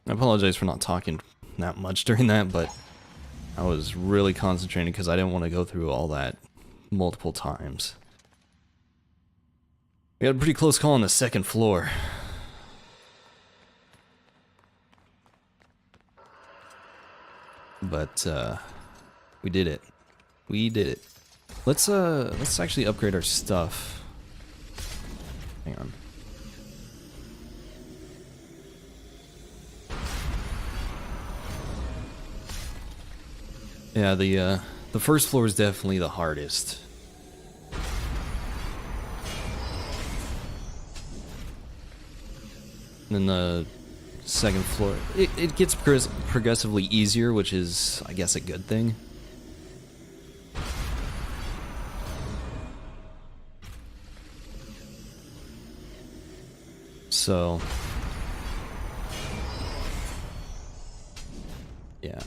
I apologize for not talking that much during that, but I was really concentrating because I didn't want to go through all that multiple times. We had a pretty close call on the second floor. But we did it. We did it. Let's actually upgrade our stuff. Hang on. Yeah, the first floor is definitely the hardest. And then the second floor, it gets progressively easier, which is, I guess, a good thing. So, yeah.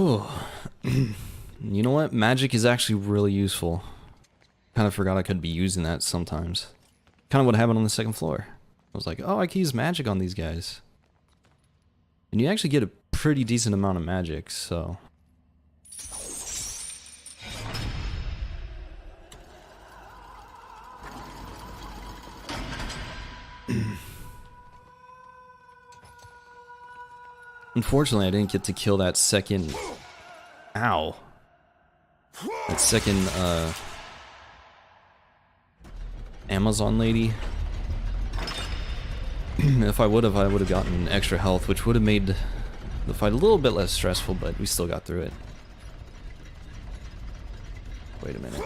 Oh, you know what? Magic is actually really useful. Kind of forgot I could be using that sometimes. Kind of what happened on the second floor. I was like, oh, I can use magic on these guys. And you actually get a pretty decent amount of magic, so... Unfortunately, I didn't get to kill that second... Ow. That second, Amazon lady. If I would have gotten extra health, which would have made the fight a little bit less stressful, but we still got through it. Wait a minute.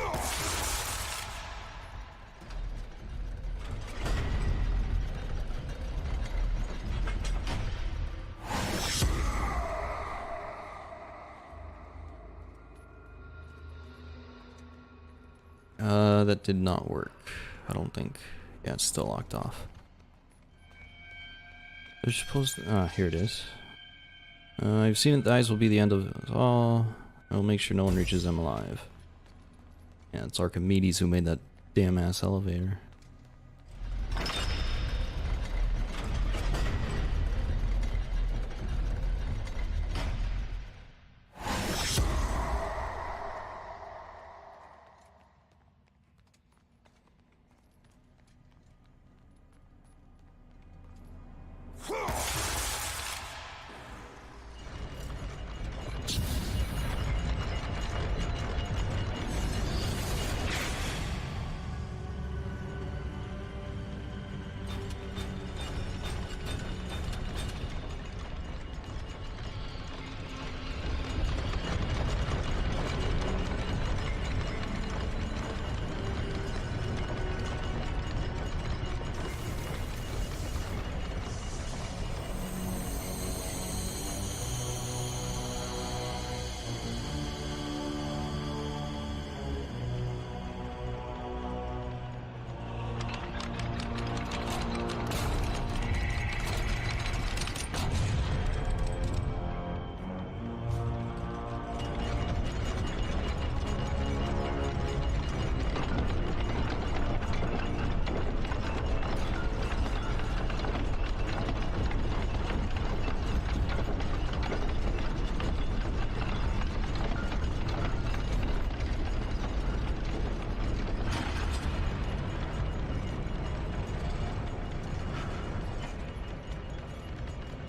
That did not work. I don't think. Yeah, it's still locked off. They're supposed to... Ah, here it is. I've seen it. The eyes will be the end of us all. I'll make sure no one reaches them alive. Yeah, it's Archimedes who made that damn ass elevator.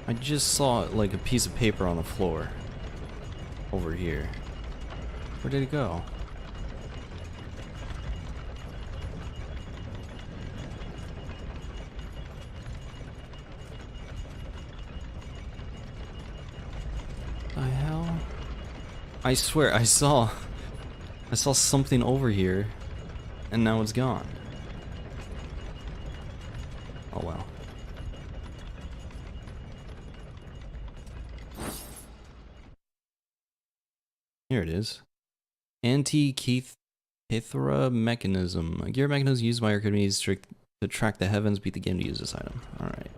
I just saw like a piece of paper on the floor over here. Where did it go? The hell? I swear I saw something over here and now it's gone. Oh well. Here it is. Anti-Cathra mechanism. A gear mechanism used by Archimedes to track the heavens. Beat the game to use this item. Alright.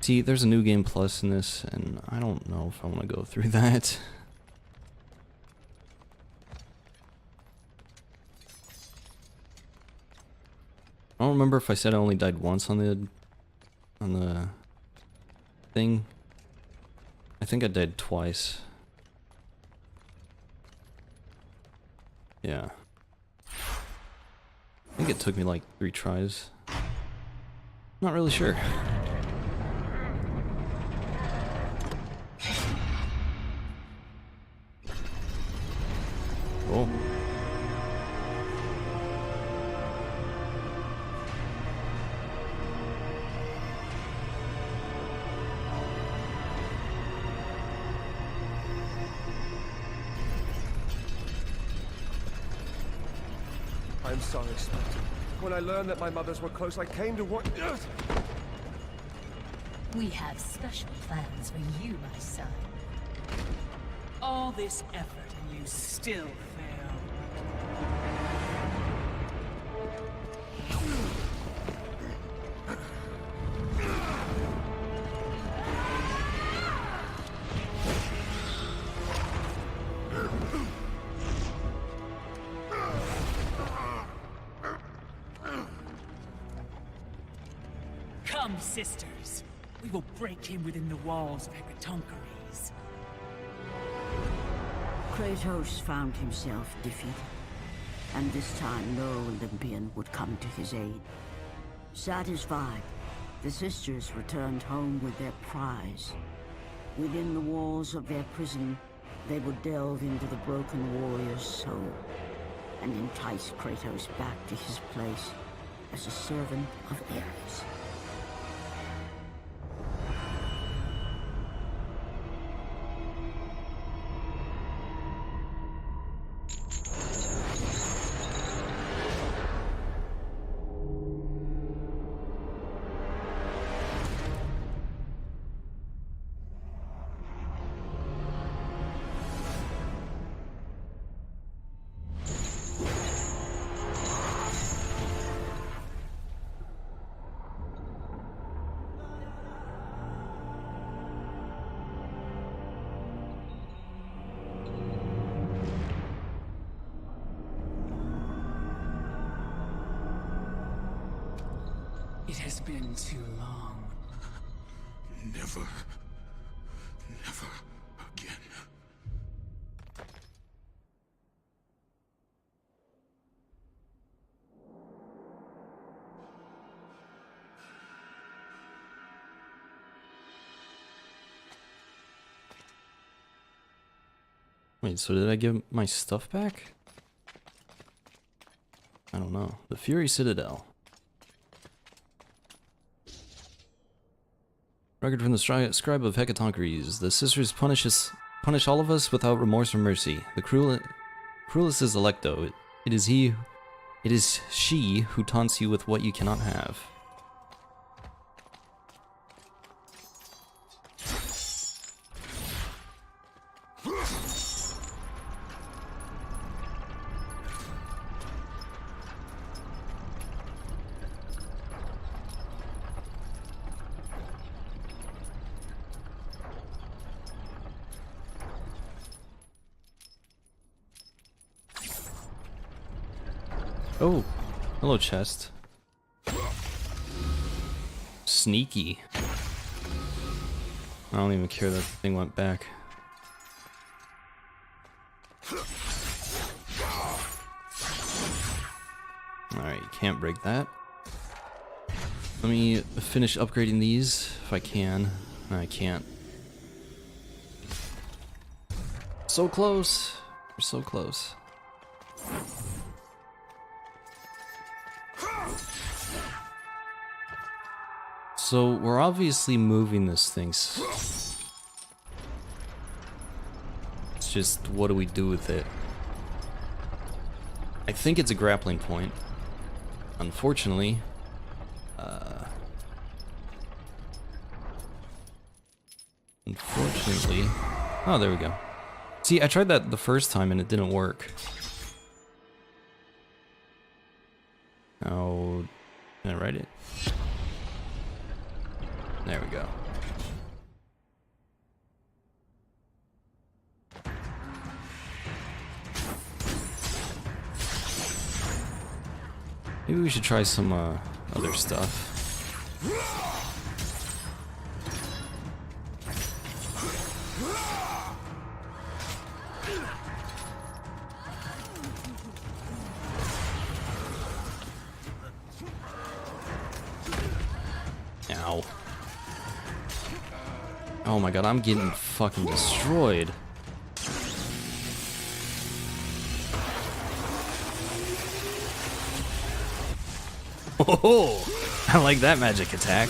See, there's a new game plus in this, and I don't know if I want to go through that. don't remember if I said I only died once on the thing. I think I died twice. Yeah. I think it took me like 3 tries. Not really sure. Cool. I'm sorry, Spectre. When I learned that my mothers were close, I came to warn... We have special plans for you, my son. All this effort and you still fail. Come, sisters. We will break him within the walls of Hecatoncheires. Kratos found himself defeated, and this time no Olympian would come to his aid. Satisfied, the sisters returned home with their prize. Within the walls of their prison, they would delve into the broken warrior's soul and entice Kratos back to his place as a servant of Ares. It has been too long. Never again. Wait, so did I give my stuff back? I don't know. The Fury Citadel. Record from the Scribe of Hecatoncheires. The sisters punish all of us without remorse or mercy. The cruelest is Electo. It is she who taunts you with what you cannot have. Oh, hello chest. Sneaky. I don't even care that the thing went back. Alright, you can't break that. Let me finish upgrading these if I can. No, I can't. So close. We're so close. So we're obviously moving this thing. It's just, what do we do with it? I think it's a grappling point. Unfortunately, oh, there we go. See, I tried that the first time and it didn't work. Now, can I write it? There we go. Maybe we should try some other stuff. Ow. Oh my god, I'm getting fucking destroyed. Oh, I like that magic attack.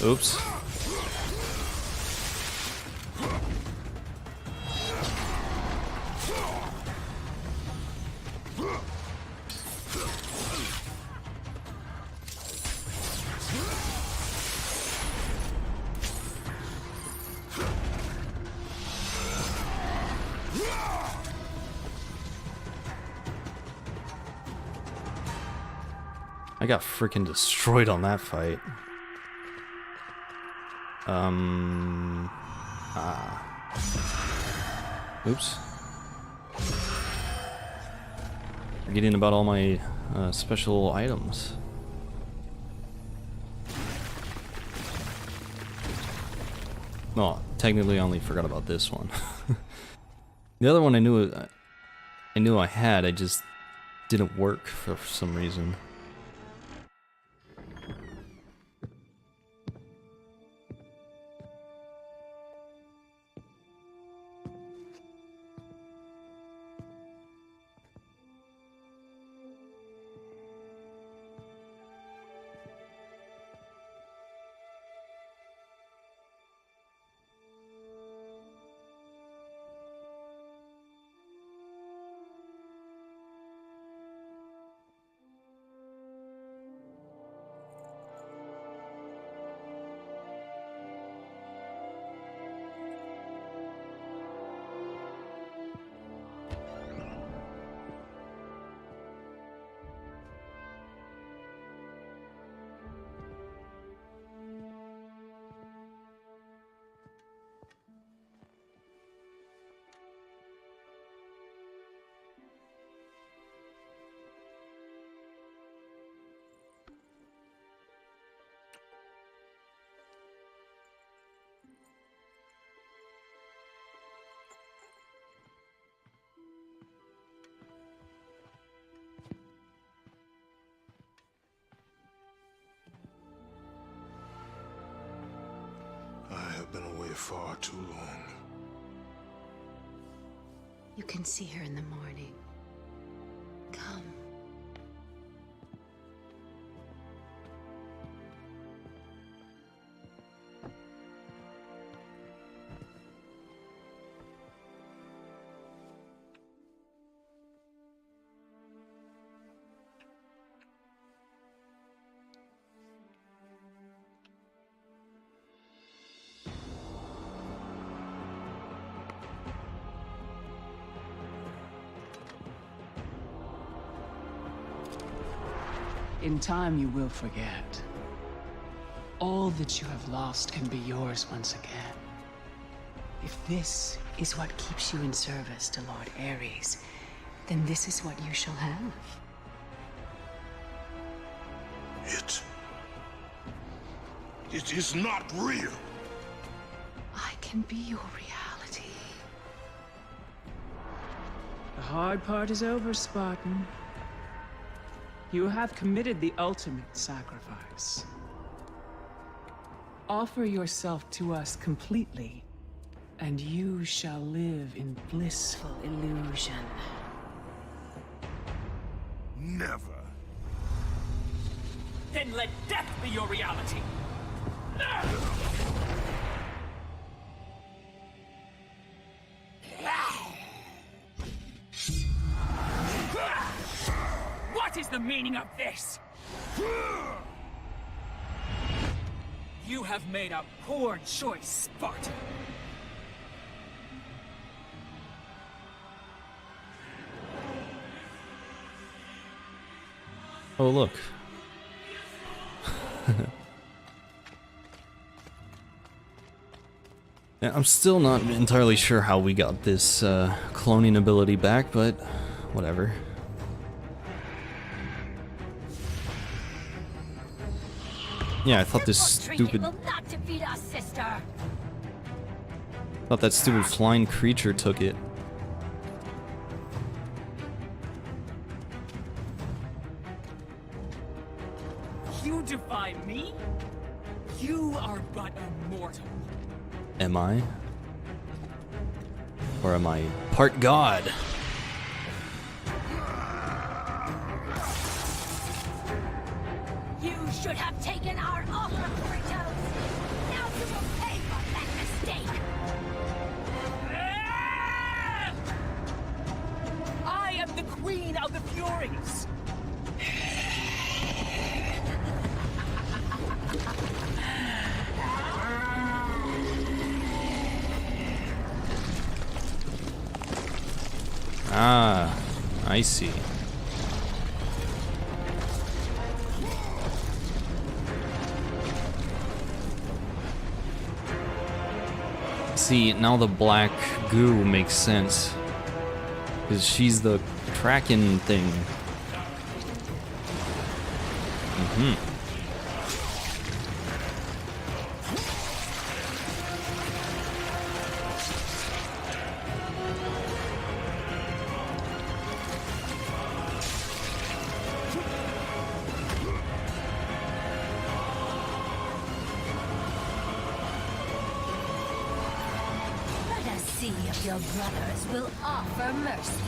Oops. I got freaking destroyed on that fight. Oops. Forgetting about all my special items. No, technically I only forgot about this one. The other one I knew I had, I just didn't work for some reason. I have been away far too long. You can see her in the morning. Come. In time, you will forget. All that you have lost can be yours once again. If this is what keeps you in service to Lord Ares, then this is what you shall have. It is not real. I can be your reality. The hard part is over, Spartan. You have committed the ultimate sacrifice. Offer yourself to us completely, and you shall live in blissful illusion. Never. Then let death be your reality! the meaning of this? You have made a poor choice, Spartan. Oh, look. Yeah, I'm still not entirely sure how we got this cloning ability back, but whatever. Yeah, I thought this stupid... will not defeat us, sister. Thought that stupid flying creature took it. You defy me? You are but a mortal. Am I? Or am I part god? You should have taken our offer, Kratos. Now you will pay for that mistake. I am the Queen of the Furies. Ah, I see. See, now the black goo makes sense. Because she's the Kraken thing. Mm-hmm. Let us see if your brothers will offer mercy.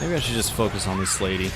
Maybe I should just focus on this lady.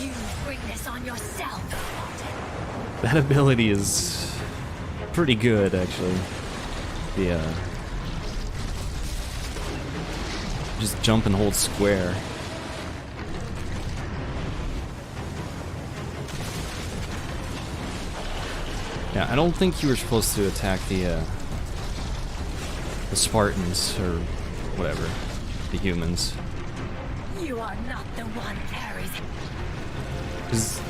You bring this on yourself. That ability is pretty good, actually. Yeah. Just jump and hold square. Yeah, I don't think you were supposed to attack the Spartans, or whatever, the humans. You are not the one, Ares. It's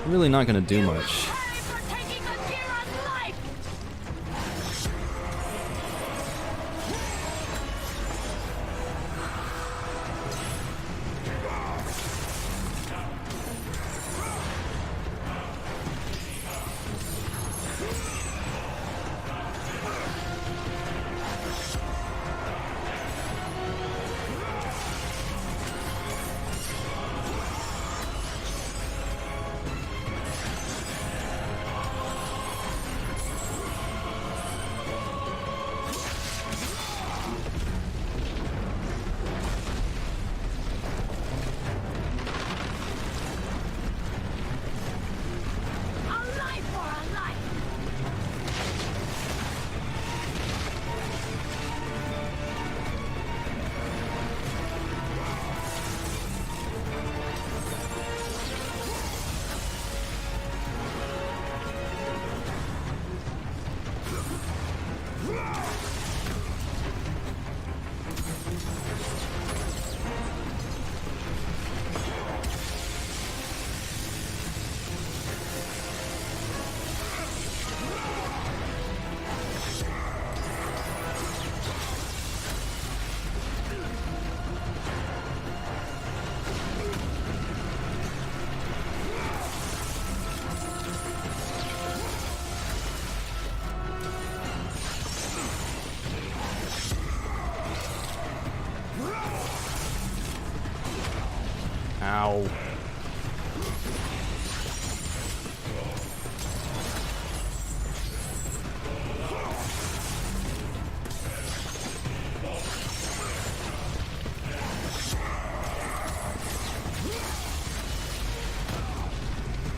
really not gonna do much. Pay for taking Akira's life! Ow.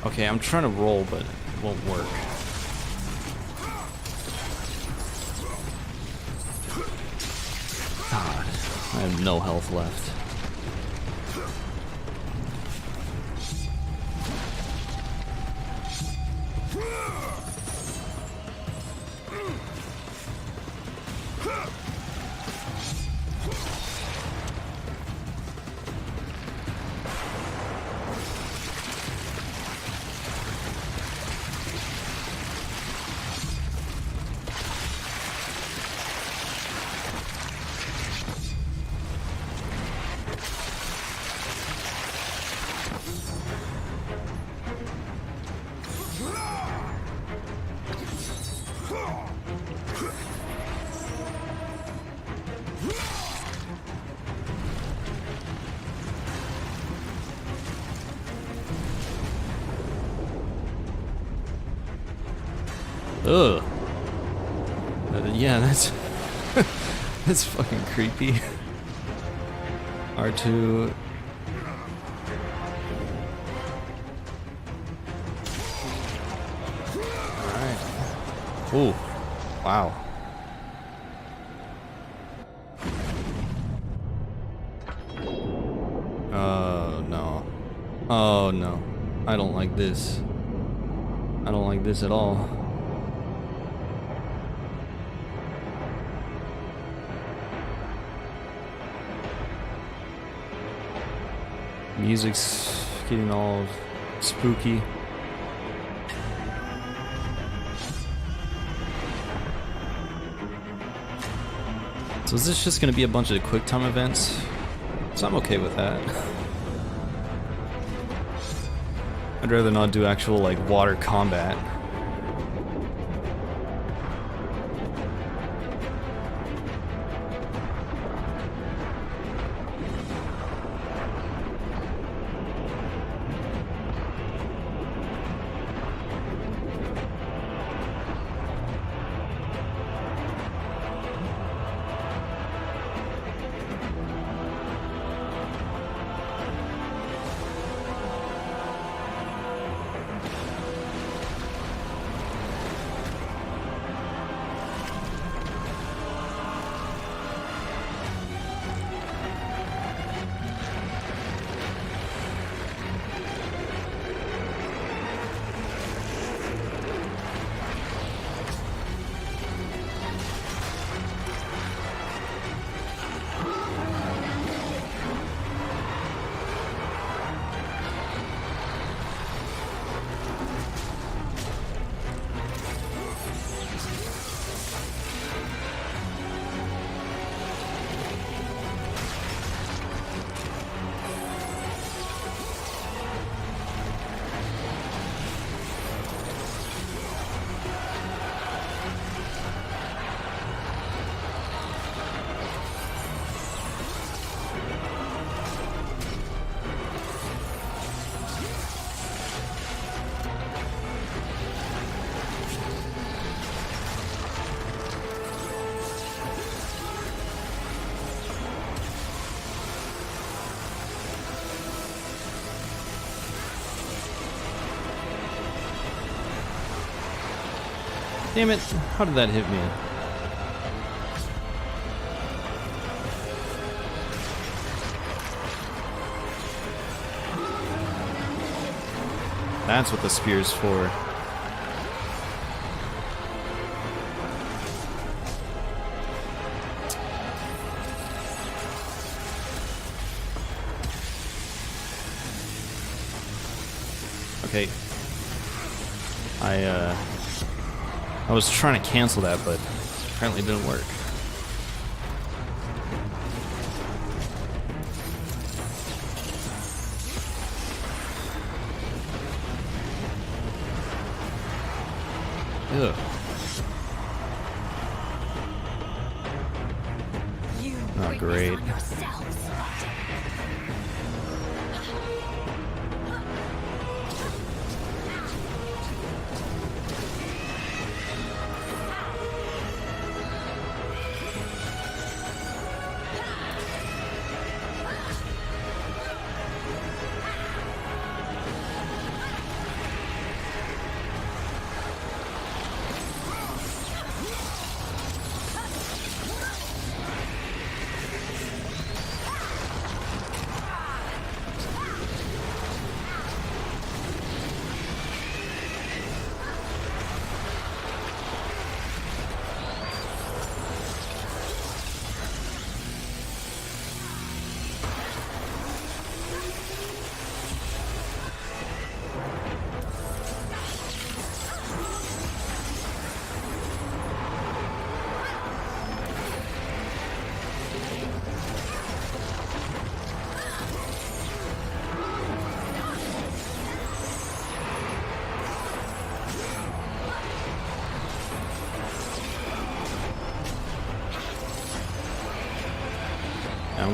Okay, I'm trying to roll, but it won't work. God, I have no health left. Ugh. Yeah, that's that's fucking creepy. R2. Alright. Ooh. Wow. Oh no. Oh no. I don't like this. I don't like this at all. Music's getting all spooky. So is this just gonna be a bunch of quick time events? So I'm okay with that. I'd rather not do actual like water combat. Damn it, how did that hit me? That's what the spear's for. Okay. I was trying to cancel that, but apparently it didn't work. Ugh. You Not bring great. this on yourselves.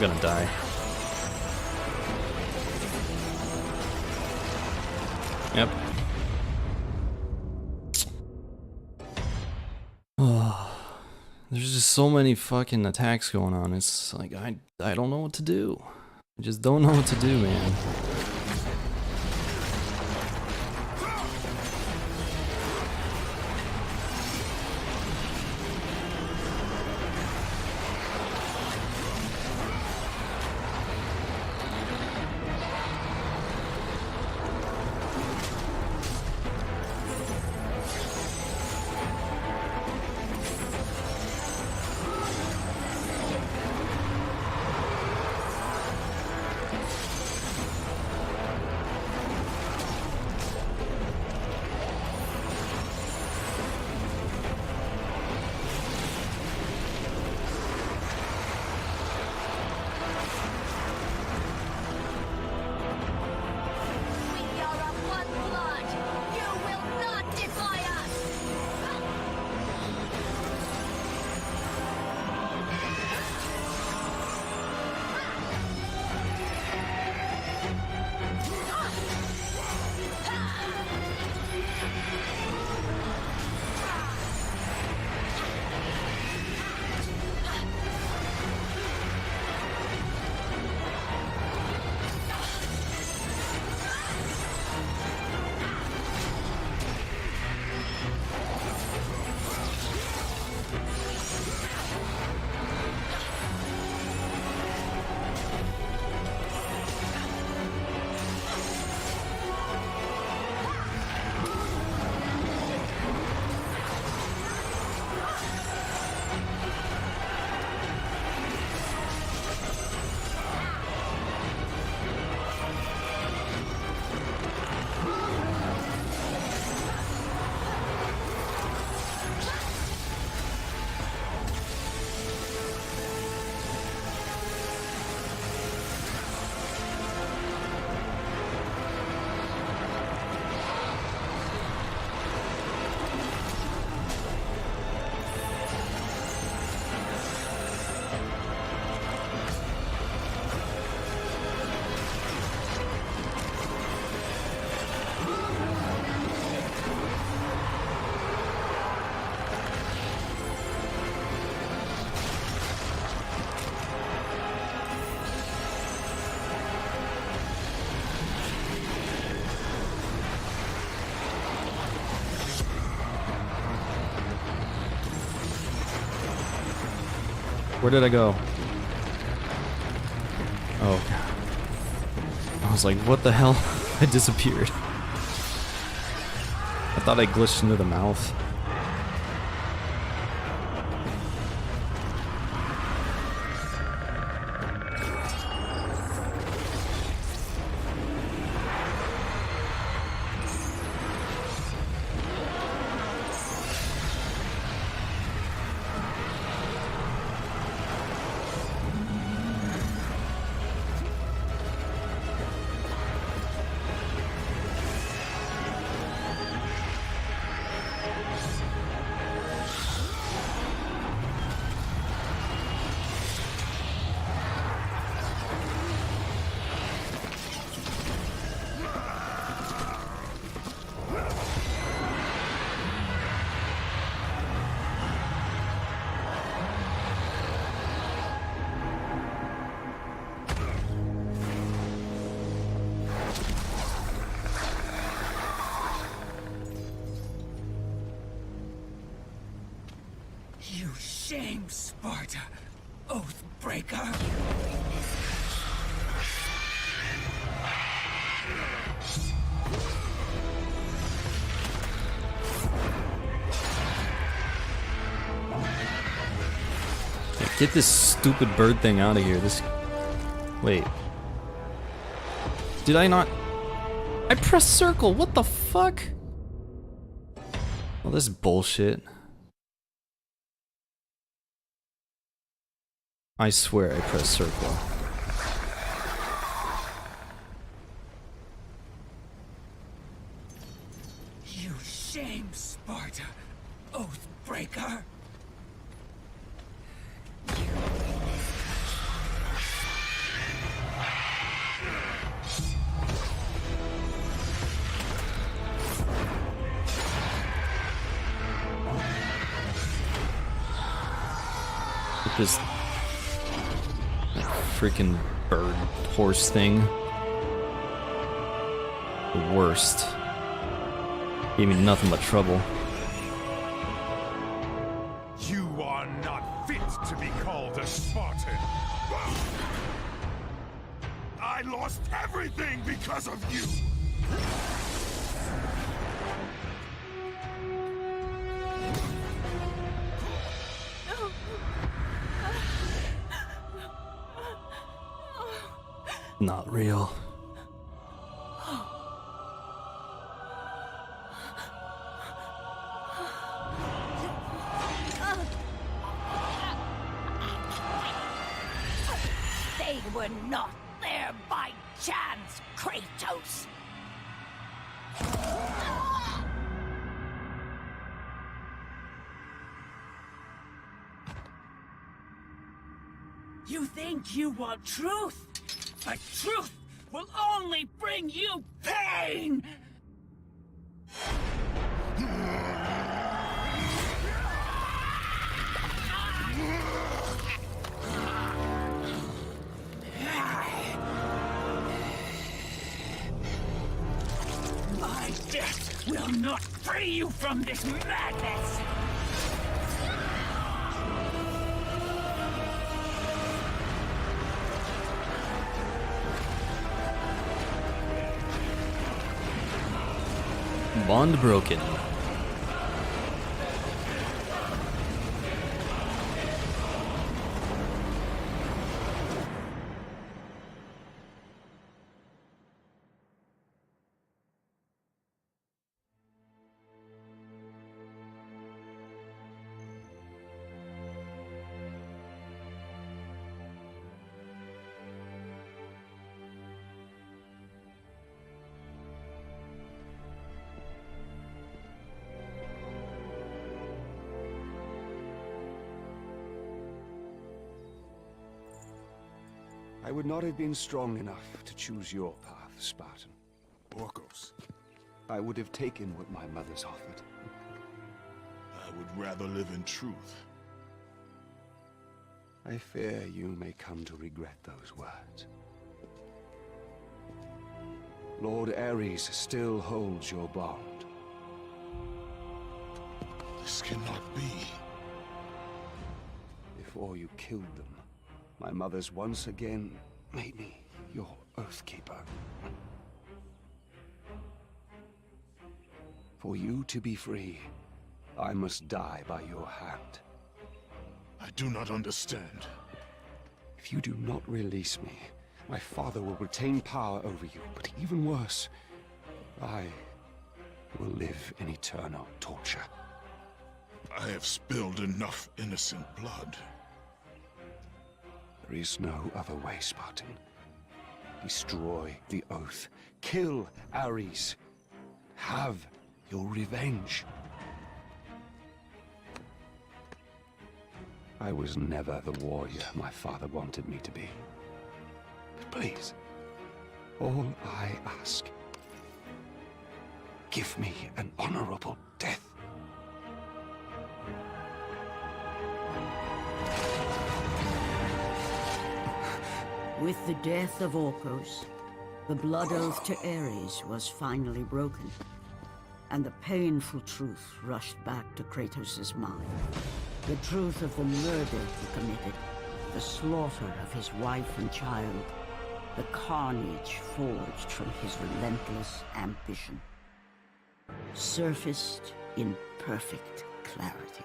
I'm gonna die. Yep. Oh, there's just so many fucking attacks going on. It's like I don't know what to do. I just don't know what to do, man. We are of one blood. You will not defy us. Where did I go? Oh, God. I was like, what the hell? I disappeared. I thought I glitched into the mouth. You shame Sparta, Oathbreaker! Get this stupid bird thing out of here. This... Wait. Did I not... I pressed circle! What the fuck? Well, this is bullshit. I swear I pressed circle. You shame Sparta, Oathbreaker! Just that freaking bird horse thing. The worst. Gave me nothing but trouble. You are not fit to be called a Spartan. I lost everything because of you. Not real. They were not there by chance, Kratos. You think you want truth? But truth will only bring you pain! My death will not free you from this madness! Bond broken. I would not have been strong enough to choose your path, Spartan. Orcos, I would have taken what my mother's offered. I would rather live in truth. I fear you may come to regret those words. Lord Ares still holds your bond. This cannot be. Before you killed them, my mother's once again made me your Oathkeeper. For you to be free, I must die by your hand. I do not understand. If you do not release me, my father will retain power over you, but even worse, I will live in eternal torture. I have spilled enough innocent blood. There is no other way, Spartan. Destroy the Oath. Kill Ares. Have your revenge. I was never the warrior my father wanted me to be. But please, all I ask, give me an honorable death. With the death of Orcos, the blood oath to Ares was finally broken, and the painful truth rushed back to Kratos' mind. The truth of the murder he committed, the slaughter of his wife and child, the carnage forged from his relentless ambition, surfaced in perfect clarity,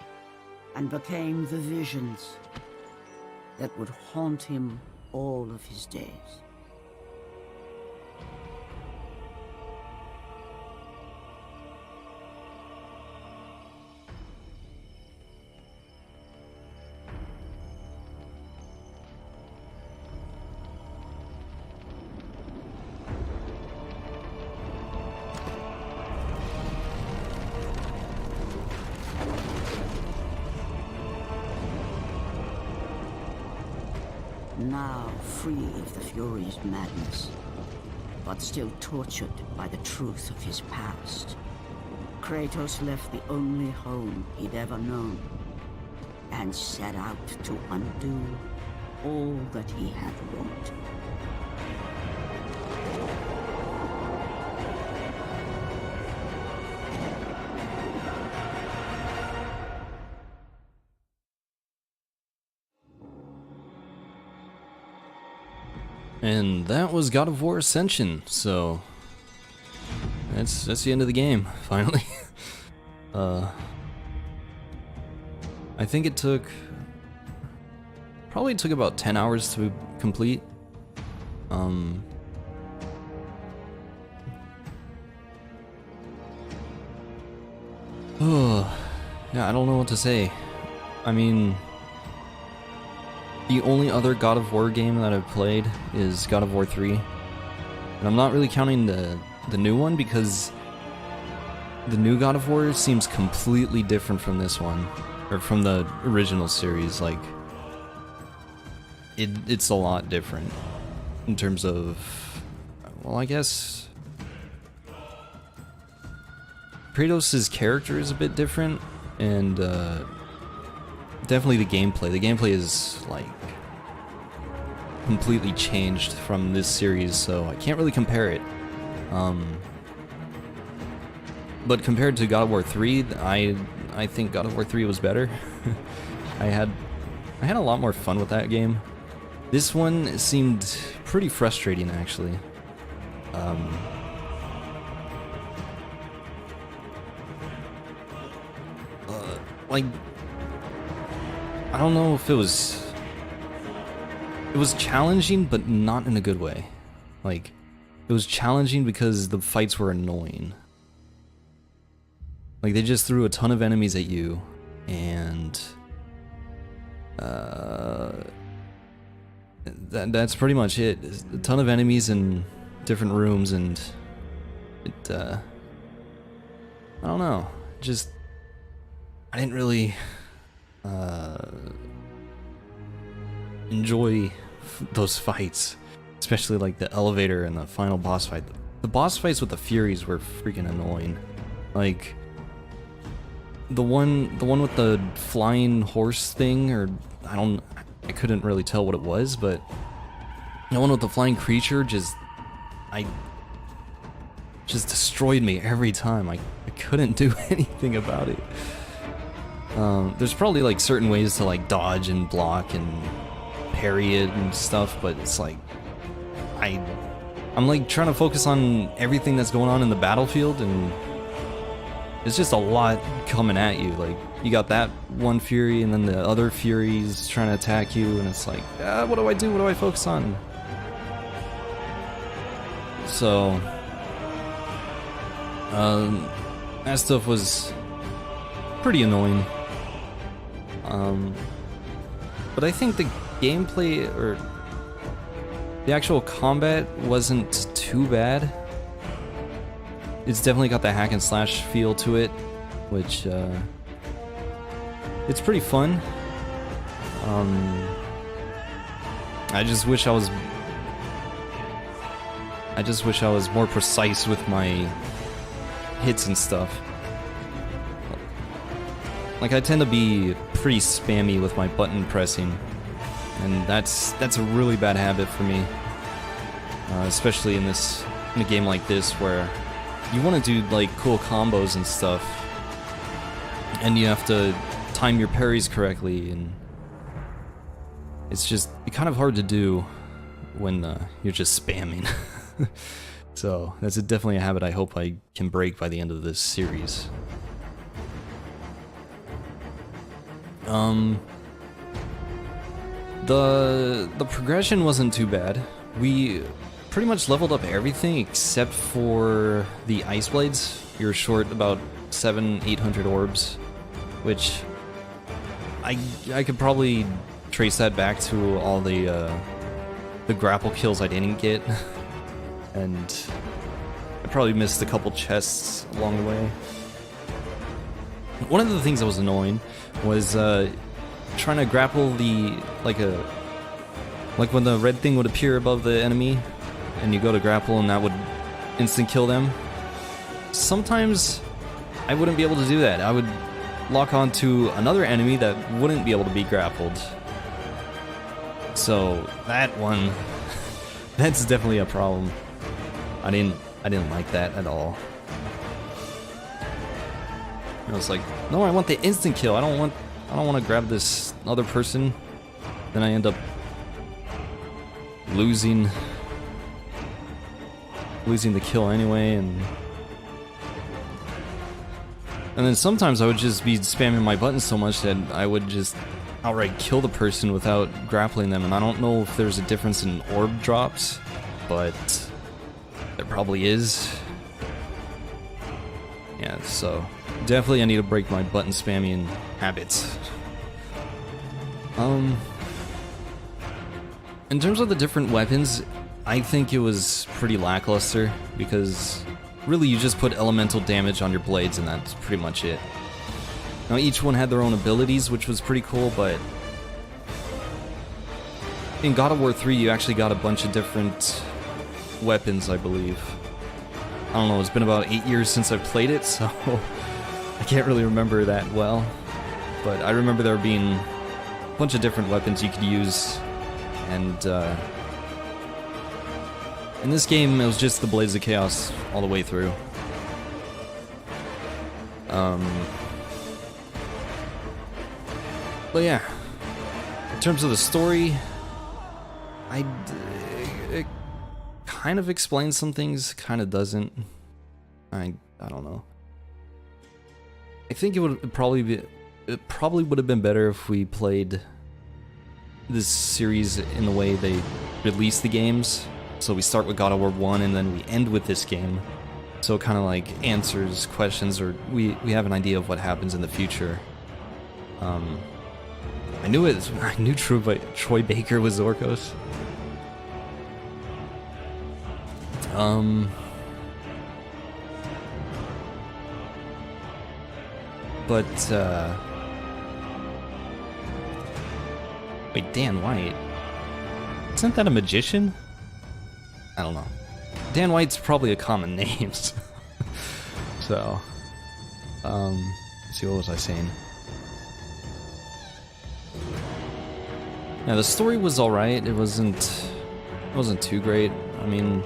and became the visions that would haunt him all of his days. Now free of the Fury's madness, but still tortured by the truth of his past, Kratos left the only home he'd ever known, and set out to undo all that he had wrought. And that was God of War Ascension, so that's the end of the game, finally. I think it probably took about 10 hours to complete. Yeah, I don't know what to say. I mean, the only other God of War game that I've played is God of War 3. And I'm not really counting the new one because the new God of War seems completely different from this one. Or from the original series, like, it's a lot different in terms of, well, I guess Kratos' character is a bit different, and definitely the gameplay. The gameplay is, like, completely changed from this series, so I can't really compare it. But compared to God of War 3, I think God of War 3 was better. I had a lot more fun with that game. This one seemed pretty frustrating, actually. Like, I don't know if it was challenging, but not in a good way. Like, it was challenging because the fights were annoying. Like, they just threw a ton of enemies at you, and that's pretty much it. A ton of enemies in different rooms, and it, I don't know, just, I didn't really enjoy those fights, especially like the elevator and the final boss fight. The boss fights with the Furies were freaking annoying. Like, the one with the flying horse thing, or I couldn't really tell what it was, but the one with the flying creature just destroyed me every time. I couldn't do anything about it. There's probably like certain ways to like dodge and block and parry it and stuff, but it's like I'm like trying to focus on everything that's going on in the battlefield, and it's just a lot coming at you. Like, you got that one Fury, and then the other Fury's trying to attack you, and it's like, what do I do? What do I focus on? So, that stuff was pretty annoying. But I think the gameplay, or the actual combat, wasn't too bad. It's definitely got the hack and slash feel to it, which, it's pretty fun. I just wish I was more precise with my hits and stuff. Like, I tend to be pretty spammy with my button pressing, and that's a really bad habit for me, especially in a game like this where you want to do like cool combos and stuff, and you have to time your parries correctly, and it's kind of hard to do when you're just spamming. So that's definitely a habit I hope I can break by the end of this series. The progression wasn't too bad. We pretty much leveled up everything except for the ice blades. You're short about 700-800 orbs, which I could probably trace that back to all the grapple kills I didn't get, and I probably missed a couple chests along the way. One of the things that was annoying was trying to grapple like when the red thing would appear above the enemy, and you go to grapple and that would instant kill them. Sometimes I wouldn't be able to do that. lock onto another enemy that wouldn't be able to be grappled. So that one, that's definitely a problem. I didn't like that at all. I was like, no, I want the instant kill. I don't want to grab this other person. Then I end up losing the kill anyway, and then sometimes I would just be spamming my buttons so much that I would just outright kill the person without grappling them. And I don't know if there's a difference in orb drops, but there probably is. Yeah, so definitely I need to break my button spamming habits. In terms of the different weapons, I think it was pretty lackluster, because really you just put elemental damage on your blades and that's pretty much it. Now each one had their own abilities, which was pretty cool, but in God of War 3 you actually got a bunch of different weapons, I believe. I don't know, it's been about 8 years since I played it, so I can't really remember that well. But I remember there being a bunch of different weapons you could use, and in this game it was just the Blades of Chaos all the way through. But yeah, in terms of the story, it kind of explains some things, kind of doesn't. I don't know. I think it probably would have been better if we played this series in the way they release the games. So we start with God of War 1 and then we end with this game. So it kind of like answers questions, or we have an idea of what happens in the future. I knew Troy Baker was Zorkos. Wait, Dan White? Isn't that a magician? I don't know. Dan White's probably a common name. So, let's see, what was I saying? Yeah, the story was alright. It wasn't too great. I mean,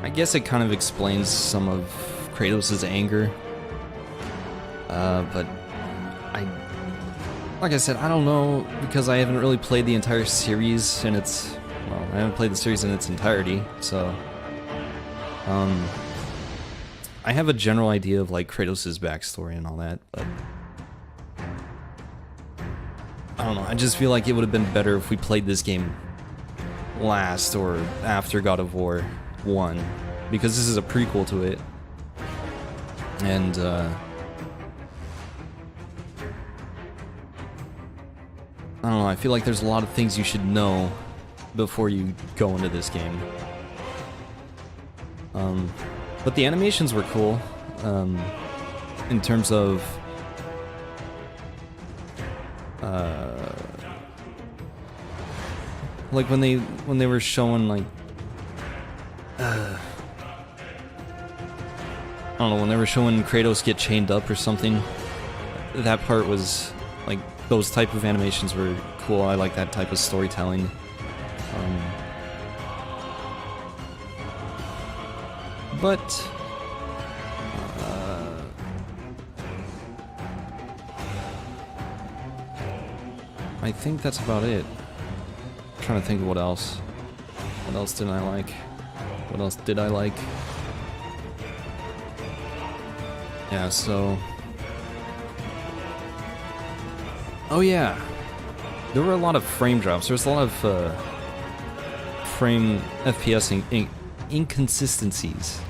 I guess it kind of explains some of Kratos' anger. But like I said, I don't know, because I haven't really played the entire series in its, well, I haven't played the series in its entirety, so, I have a general idea of like Kratos' backstory and all that, but I don't know, I just feel like it would have been better if we played this game last or after God of War 1, because this is a prequel to it, and, I don't know, I feel like there's a lot of things you should know before you go into this game. But the animations were cool, in terms of like when they were showing like I don't know, when they were showing Kratos get chained up or something, that part was like, those type of animations were cool. I like that type of storytelling. But I think that's about it. I'm trying to think of what else. What else didn't I like? What else did I like? Yeah, so... Oh yeah, there were a lot of frame drops. There was a lot of frame FPS inconsistencies.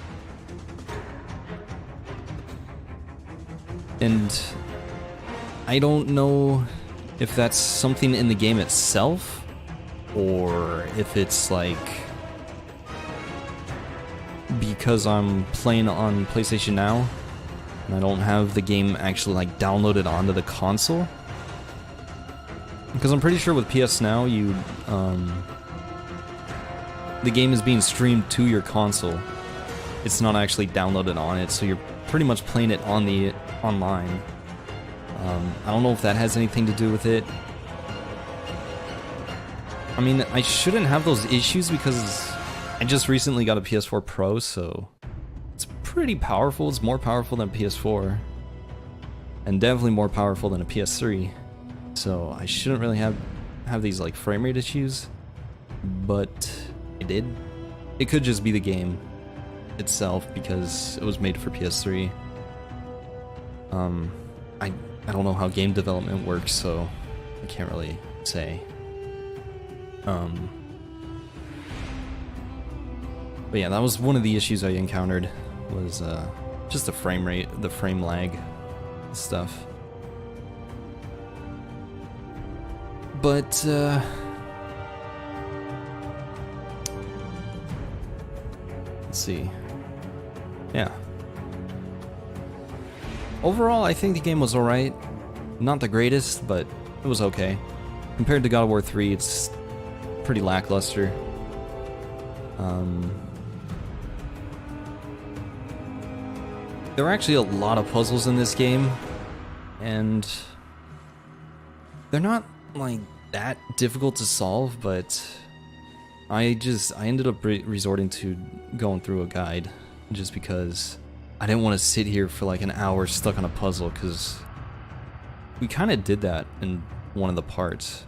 And I don't know if that's something in the game itself, or if it's like because I'm playing on PlayStation Now and I don't have the game actually like downloaded onto the console. Because I'm pretty sure with PS Now, the game is being streamed to your console. it's not actually downloaded on it, so you're pretty much playing it on the online. I don't know if that has anything to do with it. I mean, I shouldn't have those issues because I just recently got a PS4 Pro, so it's pretty powerful. It's more powerful than PS4, and definitely more powerful than a PS3. So I shouldn't really have these like frame rate issues, but I did. It could just be the game itself because it was made for PS3. I don't know how game development works, so I can't really say. But yeah, that was one of the issues I encountered, was just the frame rate, the frame lag stuff. But let's see. Yeah. Overall, I think the game was alright. Not the greatest, but it was okay. Compared to God of War 3, it's pretty lackluster. There are actually a lot of puzzles in this game, and they're not like that difficult to solve, but I ended up resorting to going through a guide just because I didn't want to sit here for like an hour stuck on a puzzle, because we kind of did that in one of the parts.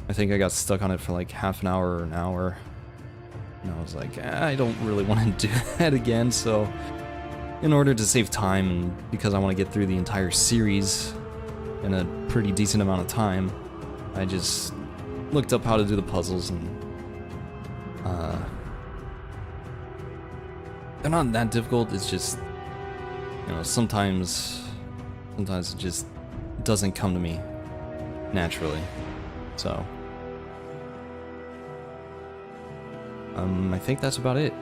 I think I got stuck on it for like half an hour or an hour, and I was like, I don't really want to do that again. So in order to save time, and because I want to get through the entire series in a pretty decent amount of time, I just looked up how to do the puzzles, and they're not that difficult. It's just, you know, sometimes it just doesn't come to me naturally. So I think that's about it.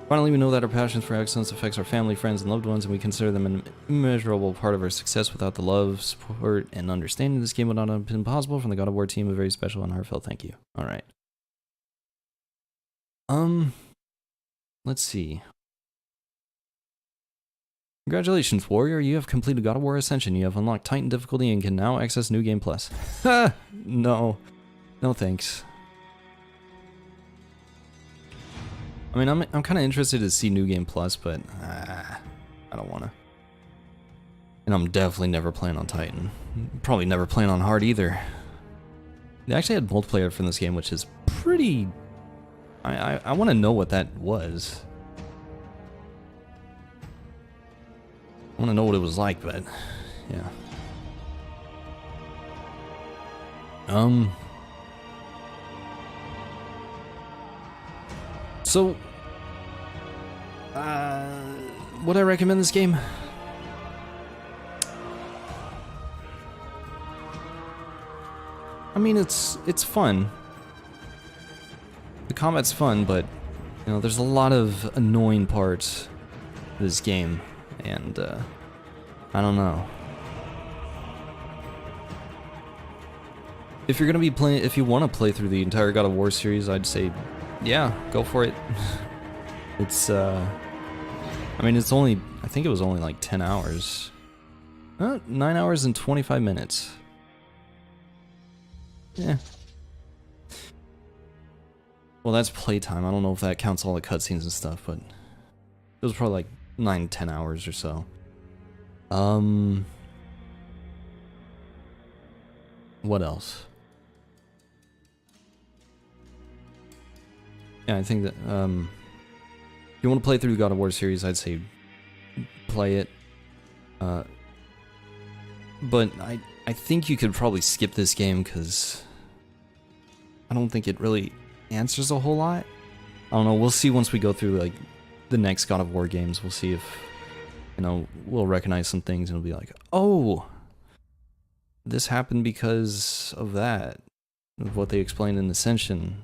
Finally, we know that our passions for excellence affects our family, friends, and loved ones, and we consider them an immeasurable part of our success. Without the love, support, and understanding, this game would not have been possible. From the God of War team, a very special and heartfelt thank you. All right. Let's see. Congratulations, Warrior. You have completed God of War Ascension. You have unlocked Titan difficulty and can now access New Game Plus. Ha! No. No thanks. I mean, I'm kind of interested to see New Game Plus, but I don't want to. And I'm definitely never playing on Titan. Probably never playing on Hard either. They actually had multiplayer for this game, which is pretty... I want to know what that was. I want to know what it was like, but yeah. So, would I recommend this game? I mean, it's fun. The combat's fun, but you know, there's a lot of annoying parts to this game, and I don't know. If you're gonna be playing, if you want to play through the entire God of War series, I'd say, yeah, go for it. It's I mean, it's only, I think it was only like 10 hours. 9 hours and 25 minutes. Yeah. Well, that's playtime. I don't know if that counts all the cutscenes and stuff, but it was probably like 9-10 hours or so. What else? Yeah, I think that if you want to play through the God of War series, I'd say play it. But I think you could probably skip this game because I don't think it really answers a whole lot. I don't know, we'll see once we go through like the next God of War games. We'll see if, you know, we'll recognize some things and it'll be like, oh, this happened because of that, of what they explained in Ascension.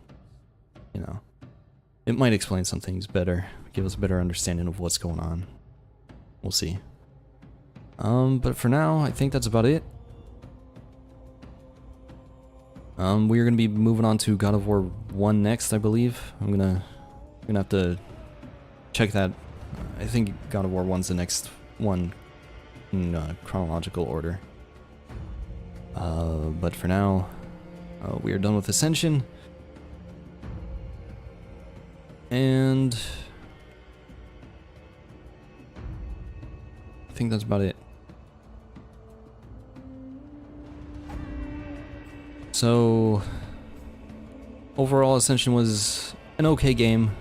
You know, it might explain some things better, give us a better understanding of what's going on. We'll see. But for now, I think that's about it. We're gonna be moving on to God of War 1 next, I believe. I'm gonna have to check that. I think God of War 1's the next one in chronological order. But for now, we are done with Ascension. And I think that's about it. So overall, Ascension was an okay game,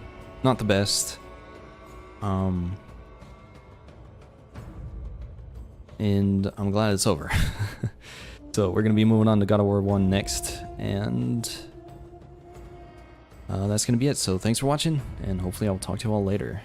not the best. And I'm glad it's over. So we're gonna be moving on to God of War 1 next, and that's gonna be it. So thanks for watching, and hopefully I'll talk to you all later.